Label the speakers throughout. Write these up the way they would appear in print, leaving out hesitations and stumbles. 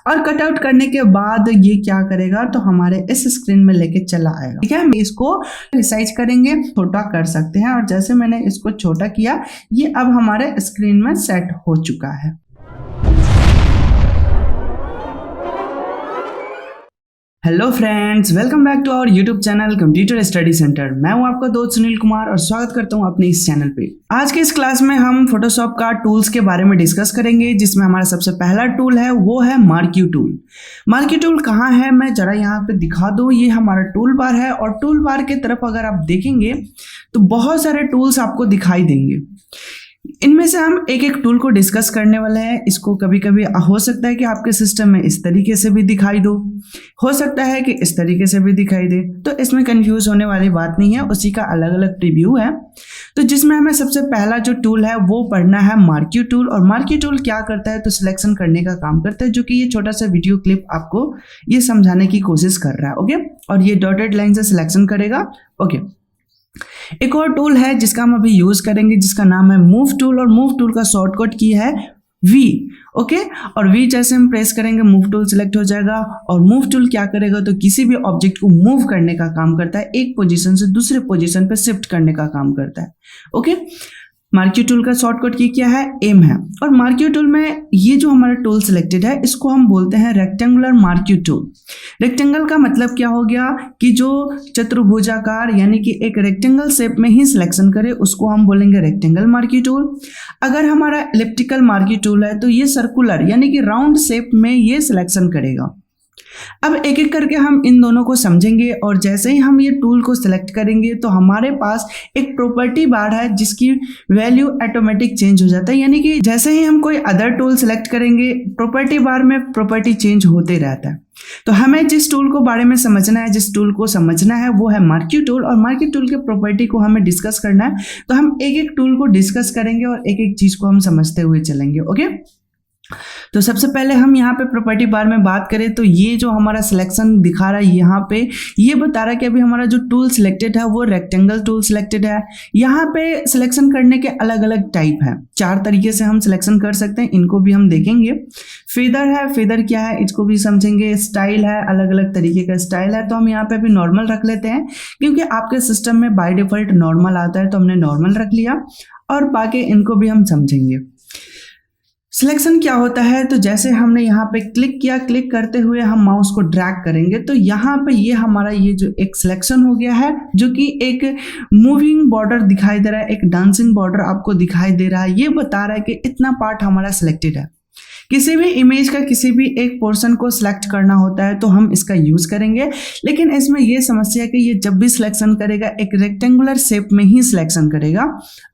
Speaker 1: और कटआउट करने के बाद ये क्या करेगा, तो हमारे इस स्क्रीन में लेके चला आएगा। ठीक है, हम इसको रिसाइज करेंगे, छोटा कर सकते हैं। और जैसे मैंने इसको छोटा किया, ये अब हमारे स्क्रीन में सेट हो चुका है। Hello friends, welcome back to our YouTube channel computer study centre. मैं हूं आपका दोस्त सुनील कुमार और स्वागत करता हूं अपने इस चैनल पे। आज के इस क्लास में हम फोटोशॉप का टूल्स के बारे में डिस्कस करेंगे, जिसमें हमारा सबसे पहला टूल है वो है मार्क्यू टूल। मार्क्यू टूल कहाँ है, मैं जरा यहाँ पे दिखा दूं। ये हमारा टूल बार है और टूल बार की तरफ अगर आप देखेंगे तो बहुत सारे टूल्स आपको दिखाई देंगे। इनमें से हम एक एक टूल को डिस्कस करने वाले हैं। इसको कभी कभी हो सकता है कि आपके सिस्टम में इस तरीके से भी दिखाई दो, हो सकता है कि इस तरीके से भी दिखाई दे, तो इसमें कंफ्यूज होने वाली बात नहीं है, उसी का अलग अलग प्रीव्यू है। तो जिसमें हमें सबसे पहला जो टूल है वो पढ़ना है मार्क्यू टूल। और मार्क्यू टूल क्या करता है, तो सिलेक्शन करने का काम करता है, जो कि ये छोटा सा वीडियो क्लिप आपको ये समझाने की कोशिश कर रहा है। ओके, और ये डॉटेड लाइन से सिलेक्शन करेगा। ओके, एक और टूल है जिसका हम अभी यूज करेंगे, जिसका नाम है मूव टूल। और मूव टूल का शॉर्टकट की है वी। ओके, और वी जैसे हम प्रेस करेंगे मूव टूल सिलेक्ट हो जाएगा। और मूव टूल क्या करेगा, तो किसी भी ऑब्जेक्ट को मूव करने का काम करता है, एक पोजीशन से दूसरे पोजीशन पे शिफ्ट करने का काम करता है। ओके, मार्क्यू टूल का शॉर्टकट की क्या है, एम है। और मार्क्यू टूल में ये जो हमारा टूल सिलेक्टेड है, इसको हम बोलते हैं रेक्टेंगुलर मार्क्यू टूल। रेक्टेंगल का मतलब क्या हो गया कि जो चतुर्भुजाकार यानी कि एक रेक्टेंगल शेप में ही सिलेक्शन करे, उसको हम बोलेंगे रेक्टेंगल मार्क्यू टूल। अगर हमारा इलिप्टिकल मार्क्यू टूल है तो ये सर्कुलर यानी कि राउंड शेप में ये सिलेक्शन करेगा। अब एक एक करके हम इन दोनों को समझेंगे। और जैसे ही हम ये टूल को सिलेक्ट करेंगे तो हमारे पास एक प्रॉपर्टी बार है जिसकी वैल्यू ऑटोमेटिक चेंज हो जाता है। यानी कि जैसे ही हम कोई अदर टूल सिलेक्ट करेंगे, प्रॉपर्टी बार में प्रॉपर्टी चेंज होते रहता है। तो हमें जिस टूल को बारे में समझना है, जिस टूल को समझना है वो है मार्क्यू टूल। और मार्क्यू टूल के प्रॉपर्टी को हमें डिस्कस करना है, तो हम एक एक टूल को डिस्कस करेंगे और एक एक चीज को हम समझते हुए चलेंगे। ओके, तो सबसे पहले हम यहाँ पे प्रॉपर्टी बार में बात करें तो ये जो हमारा सिलेक्शन दिखा रहा है यहाँ पे, ये बता रहा है कि अभी हमारा जो टूल सिलेक्टेड है वो रेक्टेंगल टूल सिलेक्टेड है। यहाँ पे सिलेक्शन करने के अलग अलग टाइप है, 4 तरीके से हम सिलेक्शन कर सकते हैं, इनको भी हम देखेंगे। फेदर है, फेदर क्या है इसको भी समझेंगे। स्टाइल है, अलग अलग तरीके का स्टाइल है। तो हम यहाँ पे अभी नॉर्मल रख लेते हैं, क्योंकि आपके सिस्टम में बाय डिफॉल्ट नॉर्मल आता है, तो हमने नॉर्मल रख लिया। और बाकी इनको भी हम समझेंगे। सिलेक्शन क्या होता है, तो जैसे हमने यहाँ पे क्लिक किया, क्लिक करते हुए हम माउस को ड्रैग करेंगे तो यहाँ पे ये हमारा ये जो एक सिलेक्शन हो गया है, जो कि एक मूविंग बॉर्डर दिखाई दे रहा है, एक डांसिंग बॉर्डर आपको दिखाई दे रहा है। ये बता रहा है कि इतना पार्ट हमारा सिलेक्टेड है। किसी भी इमेज का किसी भी एक पोर्शन को सिलेक्ट करना होता है तो हम इसका यूज करेंगे। लेकिन इसमें यह समस्या है कि ये जब भी सिलेक्शन करेगा एक रेक्टेंगुलर शेप में ही सिलेक्शन करेगा।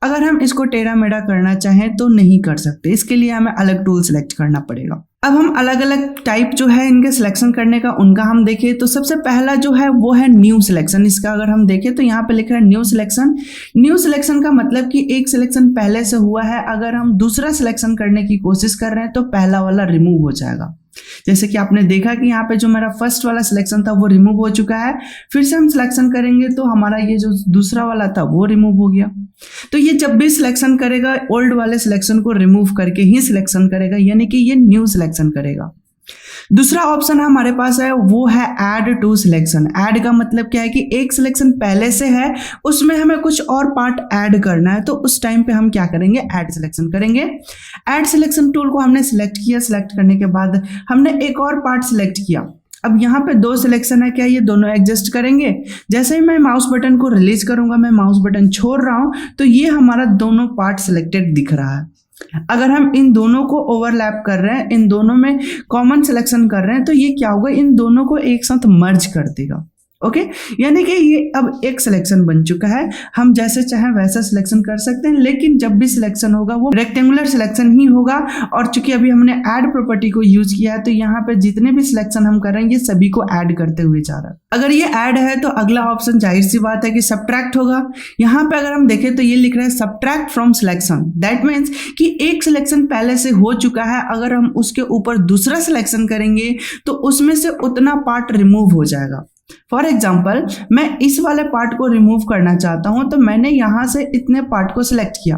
Speaker 1: अगर हम इसको टेढ़ा मेढ़ा करना चाहें तो नहीं कर सकते, इसके लिए हमें अलग टूल सिलेक्ट करना पड़ेगा। अब हम अलग अलग टाइप जो है इनके सिलेक्शन करने का, उनका हम देखें तो सबसे पहला जो है वो है न्यू सिलेक्शन। इसका अगर हम देखें तो यहाँ पे लिख रहा है न्यू सिलेक्शन। न्यू सिलेक्शन का मतलब कि एक सिलेक्शन पहले से हुआ है, अगर हम दूसरा सिलेक्शन करने की कोशिश कर रहे हैं तो पहला वाला रिमूव हो जाएगा। जैसे कि आपने देखा कि यहाँ पे जो मेरा फर्स्ट वाला सिलेक्शन था वो रिमूव हो चुका है। फिर से हम सिलेक्शन करेंगे तो हमारा ये जो दूसरा वाला था वो रिमूव हो गया। तो ये जब भी सिलेक्शन करेगा ओल्ड वाले सिलेक्शन को रिमूव करके ही सिलेक्शन करेगा, यानी कि ये न्यू सिलेक्शन करेगा। दूसरा ऑप्शन हमारे पास है वो है ऐड टू सिलेक्शन। ऐड का मतलब क्या है कि एक सिलेक्शन पहले से है, उसमें हमें कुछ और पार्ट ऐड करना है, तो उस टाइम पे हम क्या करेंगे, ऐड सिलेक्शन करेंगे। ऐड सिलेक्शन टूल को हमने सिलेक्ट किया, सिलेक्ट करने के बाद हमने एक और पार्ट सिलेक्ट किया। अब यहाँ पे 2 सिलेक्शन है, क्या ये दोनों एडजस्ट करेंगे? जैसे ही मैं माउस बटन को रिलीज करूंगा, मैं माउस बटन छोड़ रहा हूं तो ये हमारा दोनों पार्ट सिलेक्टेड दिख रहा है। अगर हम इन दोनों को ओवरलैप कर रहे हैं, इन दोनों में कॉमन सिलेक्शन कर रहे हैं, तो ये क्या होगा, इन दोनों को एक साथ मर्ज कर देगा। ओके, यानी कि ये अब एक सिलेक्शन बन चुका है। हम जैसे चाहें वैसा सिलेक्शन कर सकते हैं, लेकिन जब भी सिलेक्शन होगा वो रेक्टेंगुलर सिलेक्शन ही होगा। और चूंकि अभी हमने ऐड प्रॉपर्टी को यूज किया है तो यहाँ पे जितने भी सिलेक्शन हम कर रहे हैं ये सभी को ऐड करते हुए जा रहा है। अगर ये ऐड है तो अगला ऑप्शन जाहिर सी बात है कि सबट्रैक्ट होगा। यहाँ पे अगर हम देखें तो ये लिख रहा है subtract from selection. That means कि एक सिलेक्शन पहले से हो चुका है, अगर हम उसके ऊपर दूसरा सिलेक्शन करेंगे तो उसमें से उतना पार्ट रिमूव हो जाएगा। फॉर एग्जाम्पल, मैं इस वाले पार्ट को रिमूव करना चाहता हूं तो मैंने यहां से इतने पार्ट को सिलेक्ट किया,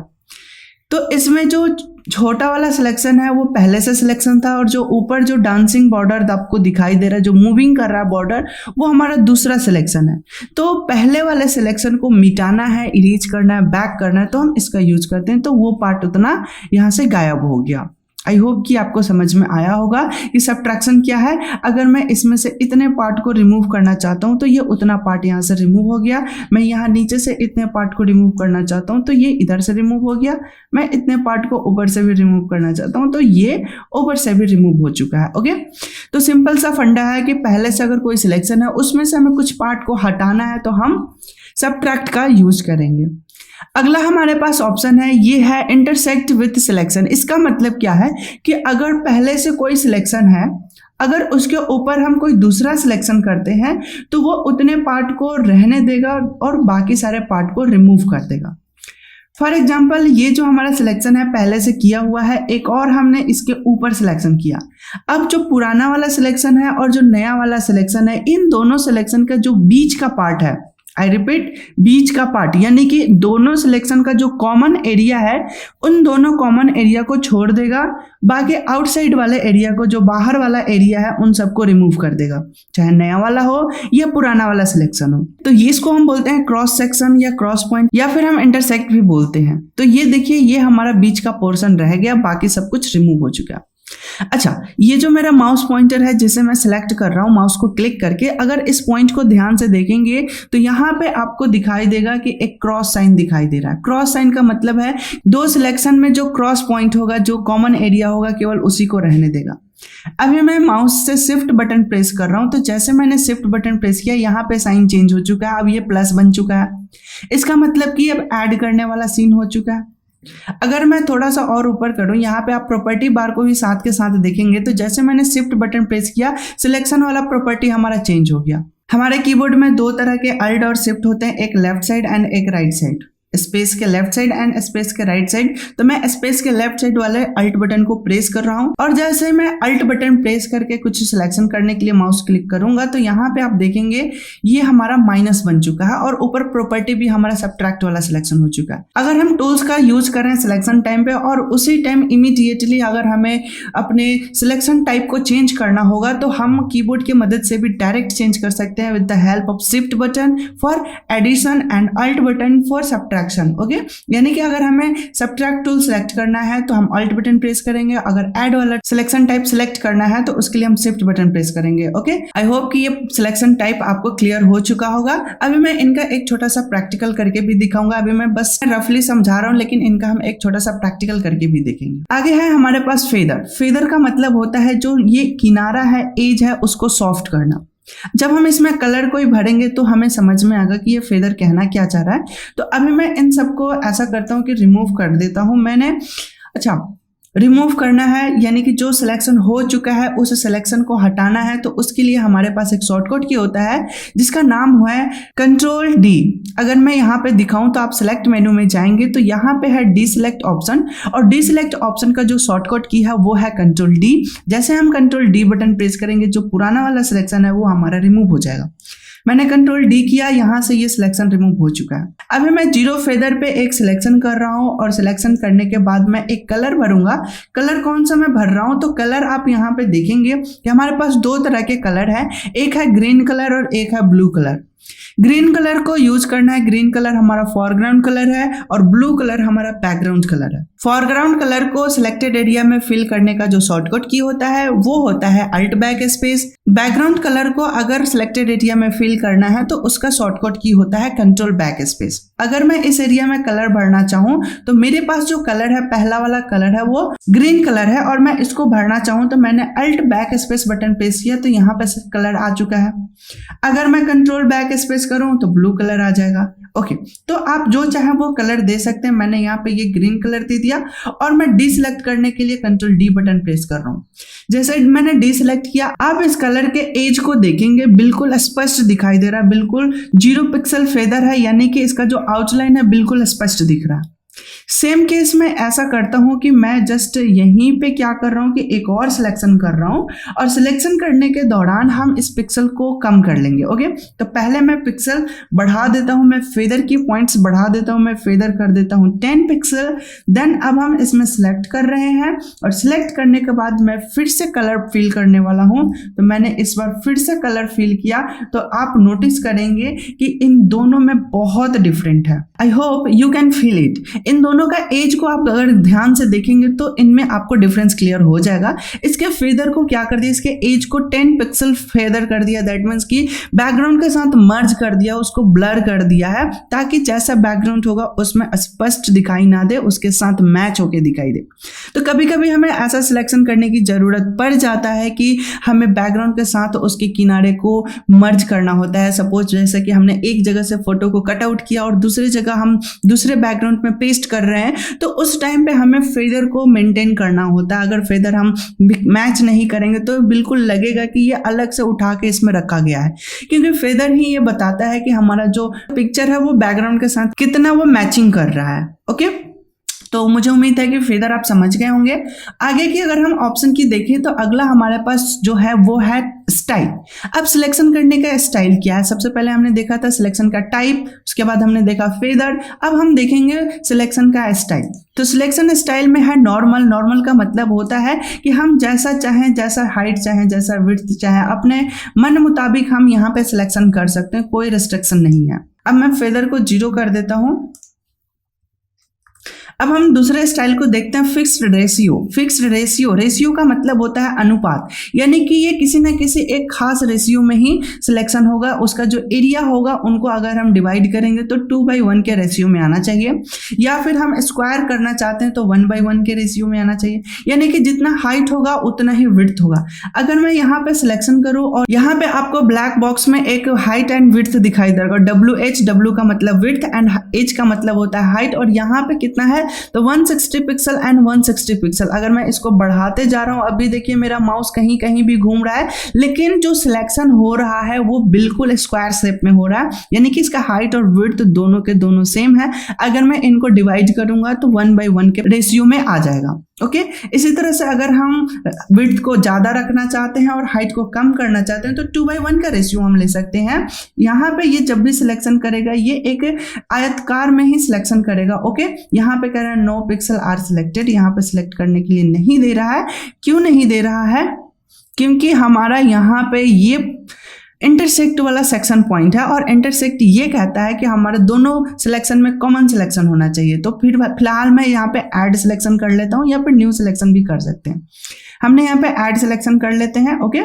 Speaker 1: तो इसमें जो छोटा वाला सिलेक्शन है वो पहले से सिलेक्शन था, और जो ऊपर जो डांसिंग बॉर्डर आपको दिखाई दे रहा है, जो मूविंग कर रहा है बॉर्डर, वो हमारा दूसरा सिलेक्शन है। तो पहले वाले सिलेक्शन को मिटाना है, इरेज करना है, बैक करना है, तो हम इसका यूज करते हैं। तो वो पार्ट उतना यहाँ से गायब हो गया। आई होप कि आपको समझ में आया होगा कि सब्ट्रैक्शन क्या है। अगर मैं इसमें से इतने पार्ट को रिमूव करना चाहता हूँ तो ये उतना पार्ट यहाँ से रिमूव हो गया। मैं यहाँ नीचे से इतने पार्ट को रिमूव करना चाहता हूँ तो ये इधर से रिमूव हो गया। मैं इतने पार्ट को ऊपर से भी रिमूव करना चाहता हूँ तो ये ऊपर से भी रिमूव हो चुका है। ओके, तो सिंपल सा फंडा है कि पहले से अगर कोई सिलेक्शन है उसमें से हमें कुछ पार्ट को हटाना है तो हम सब्ट्रैक्ट का यूज करेंगे। अगला हमारे पास ऑप्शन है, ये है इंटरसेक्ट विथ सिलेक्शन। इसका मतलब क्या है कि अगर पहले से कोई सिलेक्शन है, अगर उसके ऊपर हम कोई दूसरा सिलेक्शन करते हैं तो वो उतने पार्ट को रहने देगा और बाकी सारे पार्ट को रिमूव कर देगा। फॉर एग्जाम्पल, ये जो हमारा सिलेक्शन है पहले से किया हुआ है, एक और हमने इसके ऊपर सिलेक्शन किया। अब जो पुराना वाला सिलेक्शन है और जो नया वाला सिलेक्शन है, इन दोनों सिलेक्शन का जो बीच का पार्ट है, आई रिपीट, बीच का पार्ट, यानी कि दोनों सिलेक्शन का जो कॉमन एरिया है उन दोनों कॉमन एरिया को छोड़ देगा। बाकी आउटसाइड वाले एरिया को, जो बाहर वाला एरिया है, उन सबको रिमूव कर देगा, चाहे नया वाला हो या पुराना वाला सिलेक्शन हो। तो ये इसको हम बोलते हैं क्रॉस सेक्शन या क्रॉस पॉइंट, या फिर हम इंटरसेक्ट भी बोलते हैं। तो ये देखिए, ये हमारा बीच का पोर्शन रह गया, बाकी सब कुछ रिमूव हो चुका। अच्छा, ये जो मेरा माउस पॉइंटर है जिसे मैं सिलेक्ट कर रहा हूं, माउस को क्लिक करके अगर इस पॉइंट को ध्यान से देखेंगे तो यहाँ पे आपको दिखाई देगा कि एक क्रॉस साइन दिखाई दे रहा है। क्रॉस साइन का मतलब है दो सिलेक्शन में जो क्रॉस पॉइंट होगा, जो कॉमन एरिया होगा, केवल उसी को रहने देगा। अभी मैं माउस से शिफ्ट बटन प्रेस कर रहा हूं, तो जैसे मैंने शिफ्ट बटन प्रेस किया, यहाँ पे साइन चेंज हो चुका है, अब ये प्लस बन चुका है। इसका मतलब कि अब ऐड करने वाला सीन हो चुका है। अगर मैं थोड़ा सा और ऊपर करूं, यहाँ पे आप प्रॉपर्टी बार को भी साथ के साथ देखेंगे, तो जैसे मैंने शिफ्ट बटन प्रेस किया, सिलेक्शन वाला प्रॉपर्टी हमारा चेंज हो गया। हमारे कीबोर्ड में दो तरह के अल्ट और शिफ्ट होते हैं, एक लेफ्ट साइड एंड एक राइट साइड। स्पेस के लेफ्ट साइड एंड स्पेस के राइट साइड। तो मैं स्पेस के लेफ्ट साइड वाले अल्ट बटन को प्रेस कर रहा हूं, और जैसे मैं अल्ट बटन प्रेस करके कुछ सिलेक्शन करने के लिए माउस क्लिक करूंगा तो यहाँ पे आप देखेंगे ये हमारा माइनस बन चुका है, और ऊपर प्रॉपर्टी भी हमारा सब्ट्रैक्ट वाला सिलेक्शन हो चुका है। अगर हम टूल्स का यूज करें सिलेक्शन टाइम पे, और उसी टाइम इमीडिएटली अगर हमें अपने सिलेक्शन टाइप को चेंज करना होगा, तो हम कीबोर्ड की मदद से भी डायरेक्ट चेंज कर सकते हैं with the help of shift button for addition and alt button for subtraction. Okay, यानी कि अगर हमें सब्ट्रैक्ट टूल सेलेक्ट करना है तो हम अल्ट बटन प्रेस करेंगे, अगर ऐड वाला सिलेक्शन टाइप सेलेक्ट करना है तो उसके लिए हम शिफ्ट बटन प्रेस करेंगे। ओके, आई होप कि ये सिलेक्शन टाइप आपको क्लियर हो चुका होगा। अभी मैं इनका एक छोटा सा प्रैक्टिकल करके भी दिखाऊंगा। अभी मैं बस रफली समझा रहा हूं, लेकिन इनका हम एक छोटा सा प्रैक्टिकल करके भी देखेंगे। आगे है हमारे पास फेदर। फेदर का मतलब होता है जो ये किनारा है, एज है, उसको सॉफ्ट करना। जब हम इसमें कलर कोई भरेंगे तो हमें समझ में आएगा कि ये फेदर कहना क्या चाह रहा है। तो अभी मैं इन सबको ऐसा करता हूँ कि रिमूव कर देता हूँ मैंने। अच्छा, रिमूव करना है यानी कि जो सिलेक्शन हो चुका है उस सिलेक्शन को हटाना है, तो उसके लिए हमारे पास एक शॉर्टकट की होता है जिसका नाम हुआ है कंट्रोल डी। अगर मैं यहाँ पे दिखाऊं तो आप सिलेक्ट मेनू में जाएंगे तो यहाँ पे है डी सिलेक्ट ऑप्शन, और डी सिलेक्ट ऑप्शन का जो शॉर्टकट की है वो है कंट्रोल डी। जैसे हम कंट्रोल डी बटन प्रेस करेंगे, जो पुराना वाला सिलेक्शन है वो हमारा रिमूव हो जाएगा। मैंने कंट्रोल डी किया, यहाँ से ये सिलेक्शन रिमूव हो चुका है। अभी मैं जीरो फेदर पे एक सिलेक्शन कर रहा हूँ, और सिलेक्शन करने के बाद मैं एक कलर भरूंगा। कलर कौन सा मैं भर रहा हूँ, तो कलर आप यहाँ पे देखेंगे कि हमारे पास दो तरह के कलर है, एक है ग्रीन कलर और एक है ब्लू कलर। ग्रीन कलर को यूज करना है, ग्रीन कलर हमारा फोरग्राउंड कलर है और ब्लू कलर हमारा बैकग्राउंड कलर है। फोरग्राउंड कलर को सिलेक्टेड एरिया में फिल करने का जो शॉर्टकट की होता है वो होता है alt backspace. Background colour को अगर सिलेक्टेड एरिया में फिल करना है तो उसका शॉर्टकट की होता है कंट्रोल बैक स्पेस। अगर मैं इस एरिया में कलर भरना चाहूं तो मेरे पास जो कलर है, पहला वाला कलर है वो ग्रीन कलर है, और मैं इसको भरना चाहूं तो मैंने alt backspace button press किया तो यहाँ पे कलर आ चुका है। अगर मैं कंट्रोल बैक स्पेस करूं तो ब्लू कलर आ जाएगा। ओके, तो आप जो चाहे वो कलर दे सकते हैं। मैंने यहाँ पे ये ग्रीन कलर दे दिया, और मैं डी सिलेक्ट करने के लिए कंट्रोल डी बटन प्रेस कर रहा हूँ। जैसे मैंने डी सिलेक्ट किया, आप इस कलर के एज को देखेंगे, बिल्कुल स्पष्ट दिखाई दे रहा है, बिल्कुल 0 पिक्सल फेदर है, यानी कि इसका जो आउटलाइन है बिल्कुल स्पष्ट दिख रहा है। सेम केस में ऐसा करता हूं कि मैं जस्ट यहीं पे क्या कर रहा हूं कि एक और सिलेक्शन कर रहा हूं, और सिलेक्शन करने के दौरान हम इस पिक्सल को कम कर लेंगे। ओके, तो पहले मैं पिक्सल बढ़ा देता हूं, मैं फेदर की पॉइंट्स बढ़ा देता हूं, मैं फेदर कर देता हूं 10 पिक्सल। देन अब हम इसमें सिलेक्ट कर रहे हैं, और सिलेक्ट करने के बाद मैं फिर से कलर फिल करने वाला हूं। तो मैंने इस बार फिर से कलर फिल किया, तो आप नोटिस करेंगे कि इन दोनों में बहुत डिफरेंट है। I hope you can feel it. इन दोनों का एज को आप अगर ध्यान से देखेंगे तो इनमें आपको डिफरेंस क्लियर हो जाएगा। इसके फेदर को क्या कर दिया, इसके एज को 10 पिक्सल फेदर कर दिया, दैट मीन्स कि बैकग्राउंड के साथ मर्ज कर दिया, उसको ब्लर कर दिया है, ताकि जैसा बैकग्राउंड होगा उसमें स्पष्ट दिखाई ना दे, उसके साथ मैच होके दिखाई दे। तो कभी कभी हमें ऐसा सिलेक्शन करने की जरूरत पड़ जाता है कि हमें बैकग्राउंड के साथ उसके किनारे को मर्ज करना होता है। सपोज जैसे कि हमने एक जगह से फोटो को कट आउट किया और दूसरी जगह हम दूसरे बैकग्राउंड में पेस्ट कर रहे हैं, तो उस टाइम पे हमें फेदर को मेंटेन करना होता है। अगर फेदर हम मैच नहीं करेंगे तो बिल्कुल लगेगा कि ये अलग से उठा के इसमें रखा गया है, क्योंकि फेदर ही ये बताता है कि हमारा जो पिक्चर है वो बैकग्राउंड के साथ कितना वो मैचिंग कर रहा है। ओके, तो मुझे उम्मीद है कि फेदर आप समझ गए होंगे। आगे की अगर हम ऑप्शन की देखें तो अगला हमारे पास जो है वो है स्टाइल। अब सिलेक्शन करने का स्टाइल क्या है, सबसे पहले हमने देखा था सिलेक्शन का टाइप, उसके बाद हमने देखा फेदर, अब हम देखेंगे सिलेक्शन का स्टाइल। तो सिलेक्शन स्टाइल में है नॉर्मल। नॉर्मल का मतलब होता है कि हम जैसा चाहें, जैसा हाइट चाहें, जैसा विड्थ चाहें, अपने मन मुताबिक हम यहाँ पे सिलेक्शन कर सकते हैं, कोई रिस्ट्रिक्शन नहीं है। अब मैं फेदर को 0 कर देता हूँ। अब हम दूसरे स्टाइल को देखते हैं, fixed ratio. Fixed ratio, ratio का मतलब होता है अनुपात, यानी कि ये किसी न किसी एक खास रेशियो में ही सिलेक्शन होगा। उसका जो एरिया होगा उनको अगर हम डिवाइड करेंगे तो 2/1 के रेशियो में आना चाहिए, या फिर हम स्क्वायर करना चाहते हैं तो 1/1 के रेशियो में आना चाहिए, यानी कि जितना हाइट होगा उतना ही विड्थ होगा। अगर मैं यहाँ पे सिलेक्शन करूँ और यहाँ पे आपको ब्लैक बॉक्स में एक हाइट एंड विड्थ दिखाई देगा, WH, W का मतलब विड्थ एंड H का मतलब होता है हाइट, और यहाँ पे कितना है तो 160 पिक्सल एंड 160 पिक्सल। अगर मैं इसको बढ़ाते जा रहा हूं, अभी देखिए मेरा माउस कहीं कहीं भी घूम रहा है, लेकिन जो सिलेक्शन हो रहा है वो बिल्कुल स्क्वायर शेप में हो रहा है, यानी कि इसका हाइट और विड्थ दोनों के दोनों सेम है। अगर मैं इनको डिवाइड करूंगा तो 1/1 के रेशियो में आ जाएगा। ओके, इसी तरह से अगर हम विड्थ को ज्यादा रखना चाहते हैं और हाइट को कम करना चाहते हैं तो 2/1 का रेशियो हम ले सकते हैं। यहाँ पे ये जब भी सिलेक्शन करेगा ये एक आयतकार में ही सिलेक्शन करेगा। ओके, यहाँ पे कह रहा है नो पिक्सल आर सिलेक्टेड, यहाँ पे सिलेक्ट करने के लिए नहीं दे रहा है। क्यों नहीं दे रहा है, क्योंकि हमारा यहाँ पे ये इंटरसेक्ट वाला सेक्शन पॉइंट है, और इंटरसेक्ट ये कहता है कि हमारे दोनों सिलेक्शन में कॉमन सिलेक्शन होना चाहिए। तो फिर फिलहाल मैं यहाँ पे ऐड सिलेक्शन कर लेता हूँ, या फिर न्यू सिलेक्शन भी कर सकते हैं। हमने यहाँ पे ऐड सिलेक्शन कर लेते हैं। ओके,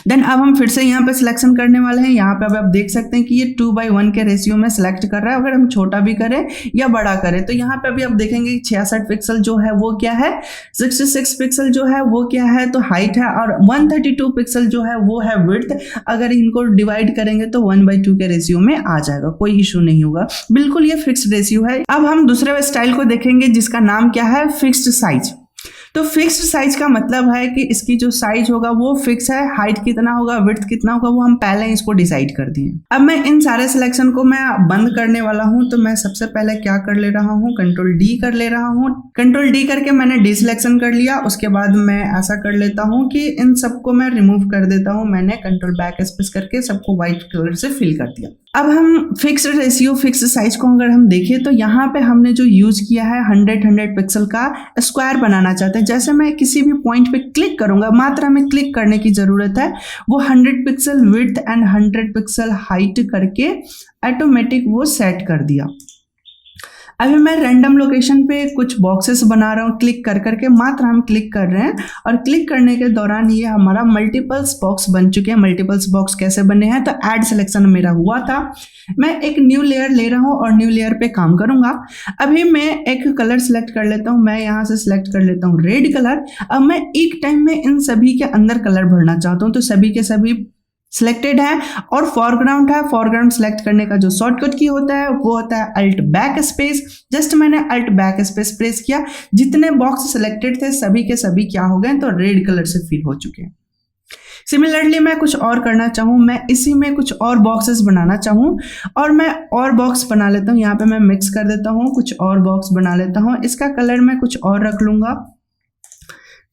Speaker 1: देन अब हम फिर से यहाँ पे सिलेक्शन करने वाले हैं। यहाँ पे अब आप देख सकते हैं कि ये 2/1 के रेशियो में सिलेक्ट कर रहा है। अगर हम छोटा भी करें या बड़ा करें तो यहाँ पे अभी आप देखेंगे 66 पिक्सल जो है वो क्या है, 66 पिक्सल जो है वो क्या है तो हाइट है, और 132 पिक्सल जो है वो है विड्थ। अगर इनको डिवाइड करेंगे तो 1/2 के रेशियो में आ जाएगा, कोई इशू नहीं होगा, बिल्कुल ये फिक्स्ड रेशियो है। अब हम दूसरे स्टाइल को देखेंगे जिसका नाम क्या है, फिक्स्ड साइज। तो फिक्स्ड साइज का मतलब है कि इसकी जो साइज होगा वो फिक्स है, हाइट कितना होगा, विड्थ कितना होगा वो हम पहले ही इसको डिसाइड कर दिए। अब मैं इन सारे सिलेक्शन को मैं बंद करने वाला हूं, तो मैं सबसे पहले क्या कर ले रहा हूं, कंट्रोल डी कर ले रहा हूं। कंट्रोल डी करके मैंने डी सिलेक्शन कर लिया। उसके बाद मैं ऐसा कर लेता हूं कि इन सबको मैं रिमूव कर देता हूं। मैंने कंट्रोल बैक स्पेस करके सबको व्हाइट कलर से फिल कर दिया। अब हम फिक्स्ड रेशियो, फिक्स्ड साइज को अगर हम देखें तो यहाँ पे हमने जो यूज किया है 100 पिक्सल का स्क्वायर बनाना चाहते हैं। जैसे मैं किसी भी पॉइंट पे क्लिक करूंगा, मात्र हमें क्लिक करने की जरूरत है, वो 100 pixel width and 100 pixel height करके ऑटोमेटिक वो सेट कर दिया। अभी मैं रैंडम लोकेशन पे कुछ बॉक्सेस बना रहा हूँ, क्लिक कर करके मात्र हम क्लिक कर रहे हैं, और क्लिक करने के दौरान ये हमारा मल्टीपल्स बॉक्स बन चुके हैं। मल्टीपल्स बॉक्स कैसे बने हैं, तो ऐड सिलेक्शन मेरा हुआ था, मैं एक न्यू लेयर ले रहा हूँ और न्यू लेयर पे काम करूंगा। अभी मैं एक कलर सिलेक्ट कर लेता हूँ, मैं यहाँ से सिलेक्ट कर लेता हूँ रेड कलर। अब मैं एक टाइम में इन सभी के अंदर कलर भरना चाहता हूँ, तो सभी के सभी सिलेक्टेड है और फोरग्राउंड है। फोरग्राउंड सिलेक्ट करने का जो शॉर्टकट की होता है वो होता है अल्ट बैक स्पेस। जस्ट मैंने अल्ट बैक स्पेस प्रेस किया, जितने बॉक्स सिलेक्टेड थे सभी के सभी क्या हो गए तो रेड कलर से फिल हो चुके हैं। सिमिलरली मैं कुछ और करना चाहूँ, मैं इसी में कुछ और बॉक्सेस बनाना चाहूँ और मैं और बॉक्स बना लेता हूँ। यहाँ पे मैं मिक्स कर देता हूँ, कुछ और बॉक्स बना लेता हूँ। इसका कलर मैं कुछ और रख लूँगा।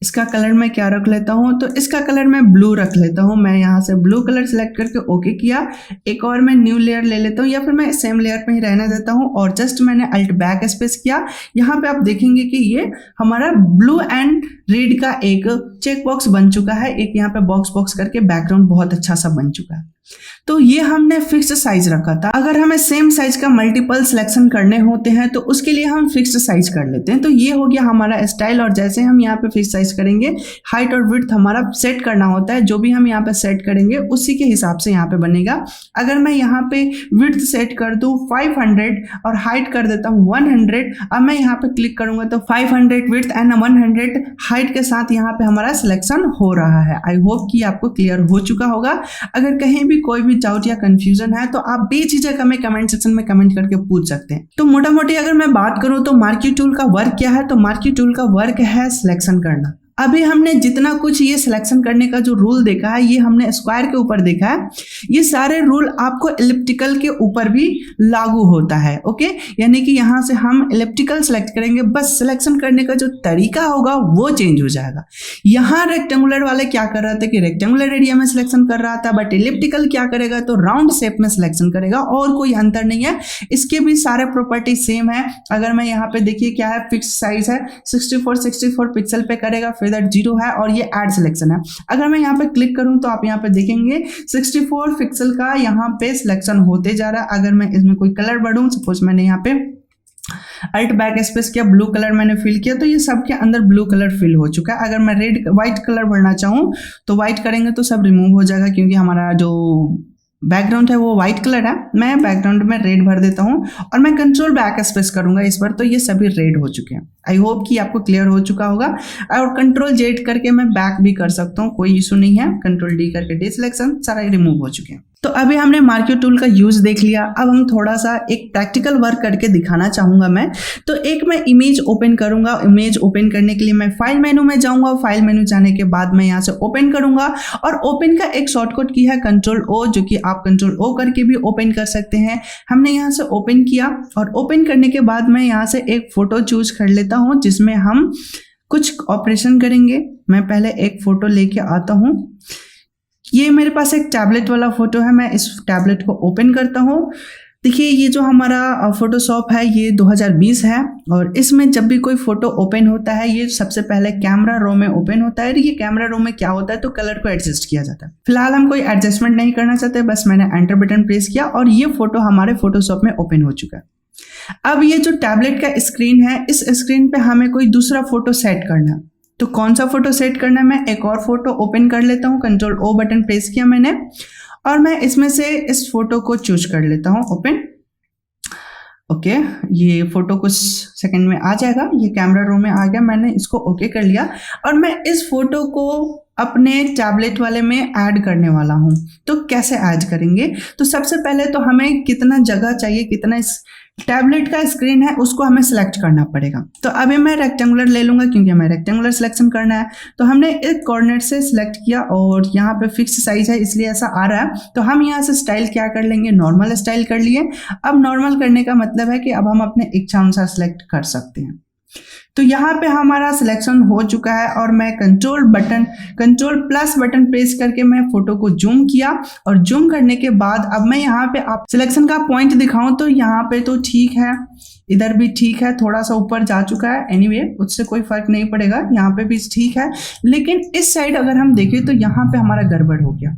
Speaker 1: इसका कलर मैं क्या रख लेता हूँ, तो इसका कलर मैं ब्लू रख लेता हूँ। मैं यहाँ से ब्लू कलर सेलेक्ट करके ओके किया। एक और मैं न्यू लेयर ले लेता हूँ या फिर मैं सेम लेयर पे ही रहने देता हूँ और जस्ट मैंने अल्ट बैक स्पेस किया। यहाँ पे आप देखेंगे कि ये हमारा ब्लू एंड रेड का एक चेक बॉक्स बन चुका है। एक यहाँ पे बॉक्स करके बैकग्राउंड बहुत अच्छा सा बन चुका है। तो ये हमने फिक्स्ड साइज रखा था। अगर हमें सेम साइज का मल्टीपल सिलेक्शन करने होते हैं तो उसके लिए हम फिक्स्ड साइज कर लेते हैं। तो ये हो गया हमारा स्टाइल। और जैसे हम यहाँ पे फिक्स साइज करेंगे, हाइट और विड्थ हमारा सेट करना होता है। जो भी हम यहाँ पे सेट करेंगे उसी के हिसाब से यहाँ पे बनेगा। अगर मैं यहाँ पे विड्थ सेट कर दूं 500 और हाइट कर देता हूँ 100, अब मैं यहाँ पे क्लिक करूंगा तो 500 विड्थ एंड 100 हाइट के साथ यहाँ पे हमारा सिलेक्शन हो रहा है। आई होप कि आपको क्लियर हो चुका होगा। अगर कहीं भी कोई भी डाउट या कंफ्यूजन है तो आप बेझिझक हमें कमेंट सेक्शन में कमेंट करके पूछ सकते हैं। तो मोटा मोटी अगर मैं बात करूं तो मार्की टूल का वर्क क्या है, तो मार्की टूल का वर्क है सिलेक्शन करना। अभी हमने जितना कुछ ये सिलेक्शन करने का जो रूल देखा है, ये हमने स्क्वायर के ऊपर देखा है। ये सारे रूल आपको एलिप्टिकल के ऊपर भी लागू होता है। ओके, यानी कि यहाँ से हम एलिप्टिकल सेलेक्ट करेंगे, बस सिलेक्शन करने का जो तरीका होगा वो चेंज हो जाएगा। यहाँ रेक्टेंगुलर वाले क्या कर रहे थे कि रेक्टेंगुलर एरिया में सिलेक्शन कर रहा था, बट एलिप्टिकल क्या करेगा तो राउंड शेप में सिलेक्शन करेगा और कोई अंतर नहीं है। इसके भी सारे प्रॉपर्टी सेम है। अगर मैं यहाँ पे देखिए क्या है, फिक्स साइज है 64 पिक्सल पे करेगा, दैट 0 है और ये ऐड सिलेक्शन है। अगर मैं यहाँ पे क्लिक करूं तो आप यहाँ पे देखेंगे 64 पिक्सल का यहाँ पे सिलेक्शन होते जा रहा है। अगर मैं इसमें कोई कलर बढ़ूं, सपोज मैंने यहाँ पे अल्ट बैक स्पेस किया, ब्लू कलर मैंने फिल किया, तो ये सब के अंदर ब्लू कलर फिल हो चुका है। अगर मैं व्हाइट कलर भरना चाहूँ तो व्हाइट करेंगे तो सब रिमूव हो जाएगा, क्योंकि हमारा जो बैकग्राउंड है वो व्हाइट कलर है। मैं बैकग्राउंड में रेड भर देता हूँ और मैं कंट्रोल बैक स्पेस करूंगा इस बार, तो ये सभी रेड हो चुके हैं। आई होप कि आपको क्लियर हो चुका होगा। और कंट्रोल जेड करके मैं बैक भी कर सकता हूँ, कोई इशू नहीं है। कंट्रोल डी करके डिसलेक्शन सारा रिमूव हो चुके हैं। तो अभी हमने मार्की टूल का यूज देख लिया। अब हम थोड़ा सा एक प्रैक्टिकल वर्क करके दिखाना चाहूंगा मैं। तो एक मैं इमेज ओपन करूंगा। इमेज ओपन करने के लिए मैं फाइल मेनू में जाऊंगा। फाइल मेनू जाने के बाद मैं यहाँ से ओपन करूंगा और ओपन का एक शॉर्टकट की है कंट्रोल ओ, जो कि आप कंट्रोल ओ करके भी ओपन कर सकते हैं। हमने यहाँ से ओपन किया और ओपन करने के बाद मैं यहाँ से एक फोटो चूज कर लेता हूँ जिसमें हम कुछ ऑपरेशन करेंगे। मैं पहले एक फोटो लेके आता हूँ। ये मेरे पास एक टैबलेट वाला फोटो है। मैं इस टैबलेट को ओपन करता हूँ। देखिए ये जो हमारा फोटोशॉप है ये 2020 है और इसमें जब भी कोई फोटो ओपन होता है ये सबसे पहले कैमरा रो में ओपन होता है। ये कैमरा रो में क्या होता है तो कलर को एडजस्ट किया जाता है। फिलहाल हम कोई एडजस्टमेंट नहीं करना चाहते, बस मैंने एंटर बटन प्रेस किया और ये फोटो हमारे फोटोशॉप में ओपन हो चुका है। अब ये जो टैबलेट का स्क्रीन है, इस स्क्रीन पे हमें कोई दूसरा फोटो सेट करना है। तो कौन सा फोटो सेट करना है, मैं एक और फोटो ओपन कर लेता हूँ। कंट्रोल ओ बटन प्रेस किया मैंने और मैं इसमें से इस फोटो को चूज कर लेता हूँ। ओपन। ओके, ये फोटो कुछ सेकंड में आ जाएगा। ये कैमरा रो में आ गया, मैंने इसको ओके कर लिया और मैं इस फोटो को अपने टैबलेट वाले में ऐड करने वाला हूँ। तो कैसे ऐड करेंगे, तो सबसे पहले तो हमें कितना जगह चाहिए, कितना इस टैबलेट का स्क्रीन है उसको हमें सेलेक्ट करना पड़ेगा। तो अभी मैं रेक्टेंगुलर ले लूंगा क्योंकि हमें रेक्टेंगुलर सिलेक्शन करना है। तो हमने एक कॉर्नर से सिलेक्ट किया और यहाँ पे फिक्स साइज है इसलिए ऐसा आ रहा है। तो हम यहाँ से स्टाइल क्या कर लेंगे, नॉर्मल स्टाइल कर लिए। अब नॉर्मल करने का मतलब है कि अब हम अपने इच्छा अनुसार सिलेक्ट कर सकते हैं। तो यहाँ पे हमारा सिलेक्शन हो चुका है और मैं कंट्रोल प्लस बटन प्रेस करके मैं फोटो को जूम किया और जूम करने के बाद अब मैं यहाँ पे आप सिलेक्शन का पॉइंट दिखाऊं तो यहाँ पे तो ठीक है, इधर भी ठीक है, थोड़ा सा ऊपर जा चुका है। एनीवे उससे कोई फर्क नहीं पड़ेगा, यहाँ पे भी ठीक है। लेकिन इस साइड अगर हम देखें तो यहाँ पे हमारा गड़बड़ हो गया।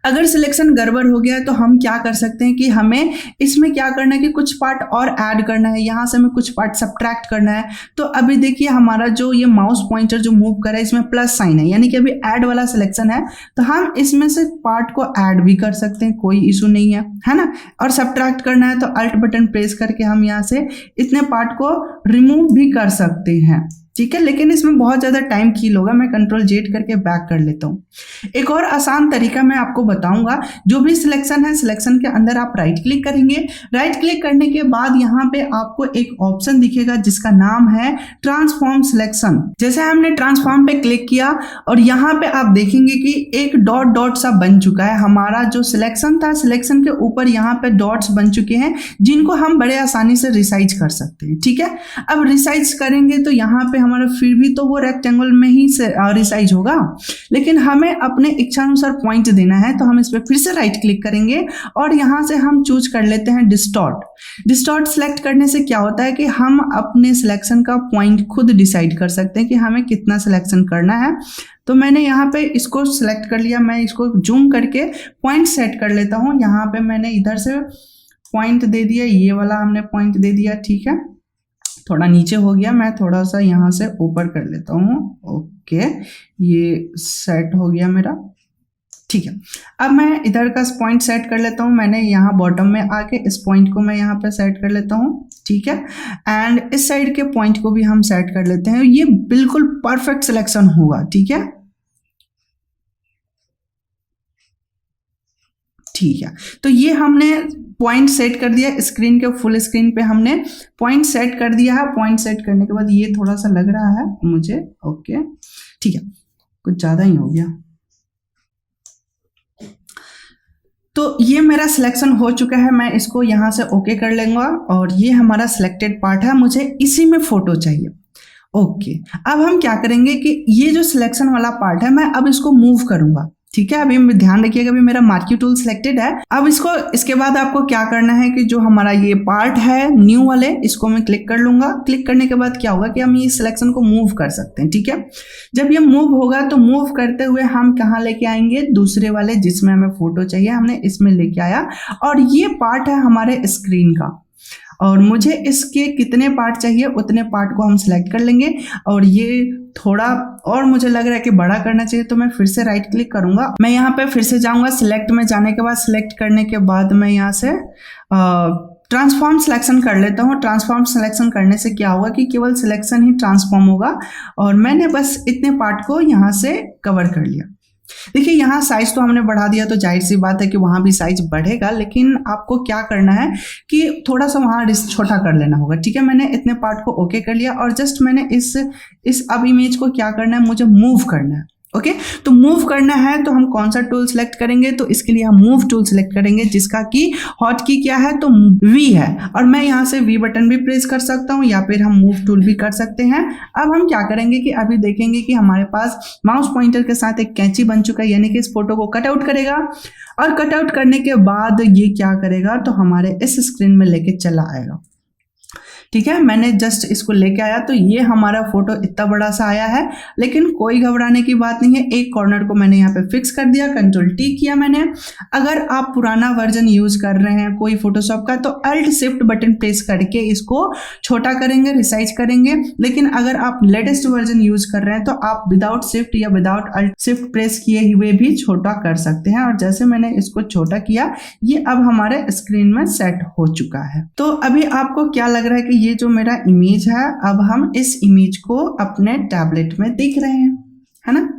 Speaker 1: अगर सिलेक्शन गड़बड़ हो गया तो हम क्या कर सकते हैं कि हमें इसमें क्या करना है कि कुछ पार्ट और ऐड करना है। यहाँ से हमें कुछ पार्ट सब्ट्रैक्ट करना है। तो अभी देखिए हमारा जो ये माउस पॉइंटर जो मूव कर रहा है इसमें प्लस साइन है, यानी कि अभी ऐड वाला सिलेक्शन है। तो हम इसमें से पार्ट को ऐड भी कर सकते हैं, कोई इशू नहीं है ना। और सब्ट्रैक्ट करना है तो अल्ट बटन प्रेस करके हम यहाँ से इतने पार्ट को रिमूव भी कर सकते हैं। ठीक है, लेकिन इसमें बहुत ज़्यादा टाइम किल होगा। मैं कंट्रोल जेड करके बैक कर लेता हूँ। एक और आसान तरीका मैं आपको बताऊंगा। जो भी सिलेक्शन है, सिलेक्शन के अंदर आप राइट क्लिक करेंगे। राइट क्लिक करने के बाद यहाँ पे आपको एक ऑप्शन दिखेगा जिसका नाम है ट्रांसफॉर्म सिलेक्शन। जैसे हमने ट्रांसफॉर्म पे क्लिक किया और यहाँ पे आप देखेंगे कि एक डॉट डॉट सा बन चुका है। हमारा जो सिलेक्शन था, सिलेक्शन के ऊपर यहाँ पे डॉट्स बन चुके हैं जिनको हम बड़े आसानी से रिसाइज कर सकते हैं। ठीक है, अब रिसाइज करेंगे तो यहाँ पे हमारा फिर भी तो वो रेक्टेंगल में ही रिसाइज होगा, लेकिन हमें अपने इच्छानुसार पॉइंट देना है। तो हम इस पर फिर से राइट क्लिक करेंगे और यहाँ से हम चूज कर लेते हैं डिस्टॉर्ट। डिस्टॉर्ट सेलेक्ट करने से क्या होता है कि हम अपने सिलेक्शन का पॉइंट खुद डिसाइड कर सकते हैं कि हमें कितना सिलेक्शन करना है। तो मैंने यहाँ पे इसको सिलेक्ट कर लिया। मैं इसको जूम करके पॉइंट सेट कर लेता हूँ। यहाँ पे मैंने इधर से पॉइंट दे दिया, ये वाला हमने पॉइंट दे दिया। ठीक है, थोड़ा नीचे हो गया, मैं थोड़ा सा यहाँ से ऊपर कर लेता हूँ। ओके, ये सेट हो गया मेरा। ठीक है, अब मैं इधर का पॉइंट सेट कर लेता हूँ। मैंने यहाँ बॉटम में आके इस पॉइंट को मैं यहाँ पे सेट कर लेता हूँ। ठीक है, एंड इस साइड के पॉइंट को भी हम सेट कर लेते हैं। ये बिल्कुल परफेक्ट सिलेक्शन होगा। ठीक है, ठीक है, तो ये हमने पॉइंट सेट कर दिया। स्क्रीन के फुल स्क्रीन पे हमने पॉइंट सेट कर दिया है। पॉइंट सेट करने के बाद ये थोड़ा सा लग रहा है मुझे। ओके, ठीक है, कुछ ज़्यादा ही हो गया। तो ये मेरा सिलेक्शन हो चुका है। मैं इसको यहाँ से ओके कर लूँगा और ये हमारा सिलेक्टेड पार्ट है। मुझे इसी में फ़ोटो चाहिए। ओके, अब हम क्या करेंगे कि ये जो सिलेक्शन वाला पार्ट है मैं अब इसको मूव करूँगा। ठीक है, अभी ध्यान रखिएगा, अभी मेरा मार्क्यू टूल सिलेक्टेड है। अब इसके बाद आपको क्या करना है कि जो हमारा ये पार्ट है न्यू वाले, इसको मैं क्लिक कर लूंगा। क्लिक करने के बाद क्या होगा कि हम ये सिलेक्शन को मूव कर सकते हैं। ठीक है, जब ये मूव होगा तो मूव करते हुए हम कहाँ लेके आएंगे, दूसरे वाले जिसमें हमें फोटो चाहिए, हमने इसमें लेके आया। और ये पार्ट है हमारे स्क्रीन का, और मुझे इसके कितने पार्ट चाहिए उतने पार्ट को हम सिलेक्ट कर लेंगे। और ये थोड़ा और मुझे लग रहा है कि बड़ा करना चाहिए, तो मैं फिर से राइट क्लिक करूंगा। मैं यहाँ पे फिर से जाऊंगा। सिलेक्ट में जाने के बाद, सिलेक्ट करने के बाद मैं यहाँ से ट्रांसफॉर्म सिलेक्शन कर लेता हूँ। ट्रांसफॉर्म सिलेक्शन करने से क्या होगा कि केवल सिलेक्शन ही ट्रांसफॉर्म होगा। और मैंने बस इतने पार्ट को यहाँ से कवर कर लिया। देखिए, यहाँ साइज तो हमने बढ़ा दिया, तो जाहिर सी बात है कि वहाँ भी साइज बढ़ेगा, लेकिन आपको क्या करना है कि थोड़ा सा वहाँ छोटा कर लेना होगा। ठीक है, मैंने इतने पार्ट को ओके कर लिया और जस्ट मैंने इस अब इमेज को क्या करना है, मुझे मूव करना है। ओके, तो मूव करना है तो हम कौन सा टूल सेलेक्ट करेंगे, तो इसके लिए हम मूव टूल सेलेक्ट करेंगे, जिसका की हॉट की क्या है, तो वी है। और मैं यहाँ से वी बटन भी प्रेस कर सकता हूँ या फिर हम मूव टूल भी कर सकते हैं। अब हम क्या करेंगे कि अभी देखेंगे कि हमारे पास माउस पॉइंटर के साथ एक कैंची बन चुका है, यानी कि इस फोटो को कट आउट करेगा। और कट आउट करने के बाद ये क्या करेगा, तो हमारे इस स्क्रीन में लेके चला आएगा। ठीक है, मैंने जस्ट इसको लेके आया तो ये हमारा फोटो इतना बड़ा सा आया है, लेकिन कोई घबराने की बात नहीं है। एक कॉर्नर को मैंने यहाँ पे फिक्स कर दिया, कंट्रोल टी किया मैंने। अगर आप पुराना वर्जन यूज कर रहे हैं कोई फोटोशॉप का, तो अल्ट शिफ्ट बटन प्रेस करके इसको छोटा करेंगे, रिसाइज करेंगे। लेकिन अगर आप लेटेस्ट वर्जन यूज कर रहे हैं तो आप विदाउट शिफ्ट या विदाउट अल्ट शिफ्ट प्रेस किए हुए भी छोटा कर सकते हैं। और जैसे मैंने इसको छोटा किया, ये अब हमारे स्क्रीन में सेट हो चुका है। तो अभी आपको क्या लग रहा है कि ये जो मेरा इमेज है, अब हम इस इमेज को अपने टैबलेट में देख रहे हैं, है ना।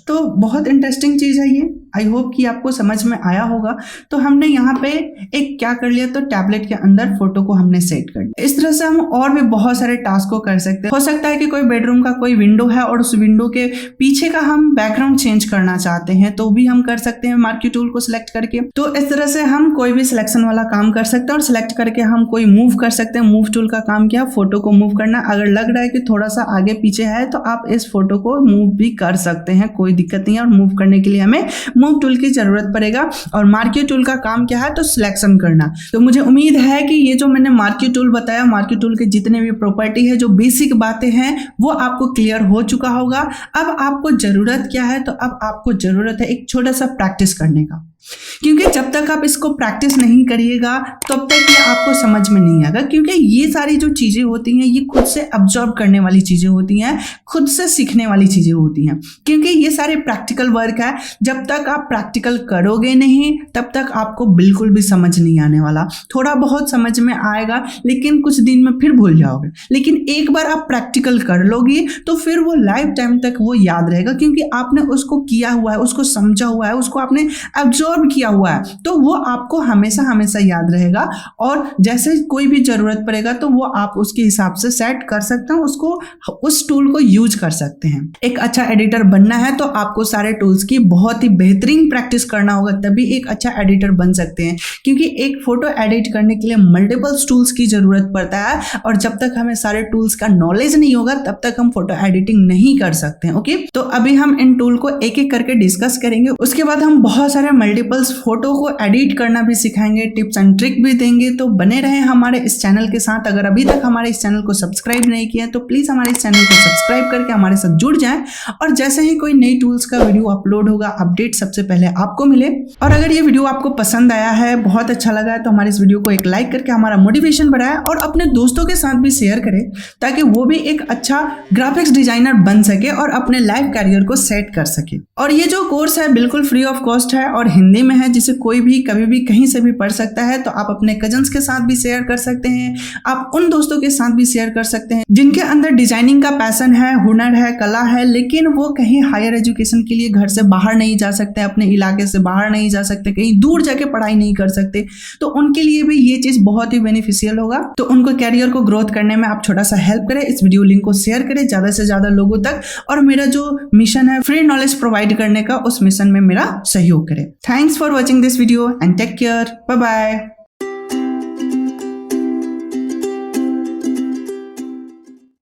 Speaker 1: तो बहुत इंटरेस्टिंग चीज़ है ये। आई होप कि आपको समझ में आया होगा। तो हमने यहाँ पे एक क्या कर लिया, तो टैबलेट के अंदर फोटो को हमने सेट कर लिया। इस तरह से हम और भी बहुत सारे टास्क को कर सकते हैं। हो सकता है कि कोई बेडरूम का कोई विंडो है और उस विंडो के पीछे का हम बैकग्राउंड चेंज करना चाहते हैं, तो भी हम कर सकते हैं मार्क्यू टूल को सिलेक्ट करके। तो इस तरह से हम कोई भी सिलेक्शन वाला काम कर सकते हैं और सिलेक्ट करके हम कोई मूव कर सकते हैं। मूव टूल का काम क्या, फोटो को मूव करना। अगर लग रहा है कि थोड़ा सा आगे पीछे है तो आप इस फोटो को मूव भी कर सकते हैं, कोई दिक्कत नहीं है। और मूव करने के लिए हमें मूव टूल की जरूरत पड़ेगा। और मार्क्यू टूल का काम क्या है, तो सिलेक्शन करना। तो मुझे उम्मीद है कि ये जो मैंने मार्क्यू टूल बताया, मार्क्यू टूल के जितने भी प्रॉपर्टी है, जो बेसिक बातें हैं, वो आपको क्लियर हो चुका होगा। अब आपको जरूरत क्या है, तो अब आपको जरूरत है एक छोटा सा प्रैक्टिस करने का। क्योंकि जब तक आप इसको प्रैक्टिस नहीं करिएगा तब तक ये आपको समझ में नहीं आएगा, क्योंकि ये सारी जो चीज़ें होती हैं ये खुद से अब्जॉर्ब करने वाली चीज़ें होती हैं, खुद से सीखने वाली चीज़ें होती हैं, क्योंकि ये सारे प्रैक्टिकल वर्क है। जब तक आप प्रैक्टिकल करोगे नहीं तब तक आपको बिल्कुल भी समझ नहीं आने वाला। थोड़ा बहुत समझ में आएगा लेकिन कुछ दिन में फिर भूल जाओगे, लेकिन एक बार आप प्रैक्टिकल कर लोगे तो फिर वो लाइफ टाइम तक वो याद रहेगा, क्योंकि आपने उसको किया हुआ है, उसको समझा हुआ है, उसको आपने एब्जॉर्ब किया हुआ है, तो वो आपको हमेशा हमेशा याद रहेगा। और जैसे कोई भी जरूरत पड़ेगा तो वो आप उसके हिसाब से सेट कर सकते हैं, उसको उस टूल को यूज कर सकते हैं। एक अच्छा एडिटर बनना है तो आपको सारे टूल्स की बहुत ही बेहतरीन प्रैक्टिस करना होगा, तभी एक अच्छा एडिटर बन सकते हैं, क्योंकि एक फोटो एडिट करने के लिए मल्टीपल टूल्स की जरूरत पड़ता है, और जब तक हमें सारे टूल्स का नॉलेज नहीं होगा तब तक हम फोटो एडिटिंग नहीं कर सकते हैं। ओके, तो अभी हम इन टूल को एक एक करके डिस्कस करेंगे, उसके बाद हम बहुत सारे मल्टीपल्स फोटो को एडिट करना भी सिखाएंगे, टिप्स एंड ट्रिक भी देंगे। तो बने रहे हमारे इस चैनल के साथ। अगर अभी तक हमारे इस चैनल को सब्सक्राइब नहीं किया तो प्लीज हमारे इस चैनल को सब्सक्राइब करके हमारे साथ जुड़ जाएं, और जैसे ही कोई नई टूल्स का वीडियो अपलोड होगा अपडेट सबसे पहले आपको मिले। और अगर ये वीडियो आपको पसंद आया है, बहुत अच्छा लगा है, तो हमारे इस वीडियो को एक लाइक करके हमारा मोटिवेशन बढ़ाएं और अपने दोस्तों के साथ भी शेयर करें, ताकि वो भी एक अच्छा ग्राफिक्स डिजाइनर बन सके और अपने लाइफ कैरियर को सेट कर सके। और ये जो कोर्स है बिल्कुल फ्री ऑफ कॉस्ट है और हिंदी में है, जिसे कोई भी कभी भी कहीं से भी पढ़ सकता है। तो आप अपने कजन्स के साथ भी शेयर कर सकते हैं, आप उन दोस्तों के साथ भी शेयर कर सकते हैं जिनके अंदर डिजाइनिंग का पैशन है, हुनर है, कला है, लेकिन वो कहीं हायर एजुकेशन के लिए घर से बाहर नहीं जा सकते, अपने इलाके से बाहर नहीं जा सकते, कहीं दूर जाके पढ़ाई नहीं कर सकते। तो उनके लिए भी ये चीज बहुत ही बेनिफिशियल होगा। तो उनको कैरियर को ग्रोथ करने में आप छोटा सा हेल्प करें, इस वीडियो लिंक को शेयर करें ज्यादा से ज्यादा लोगों तक, और मेरा जो मिशन है फ्री नॉलेज प्रोवाइड करने का, उस मिशन में मेरा सहयोग करें। Thanks for watching this video and take care, bye bye.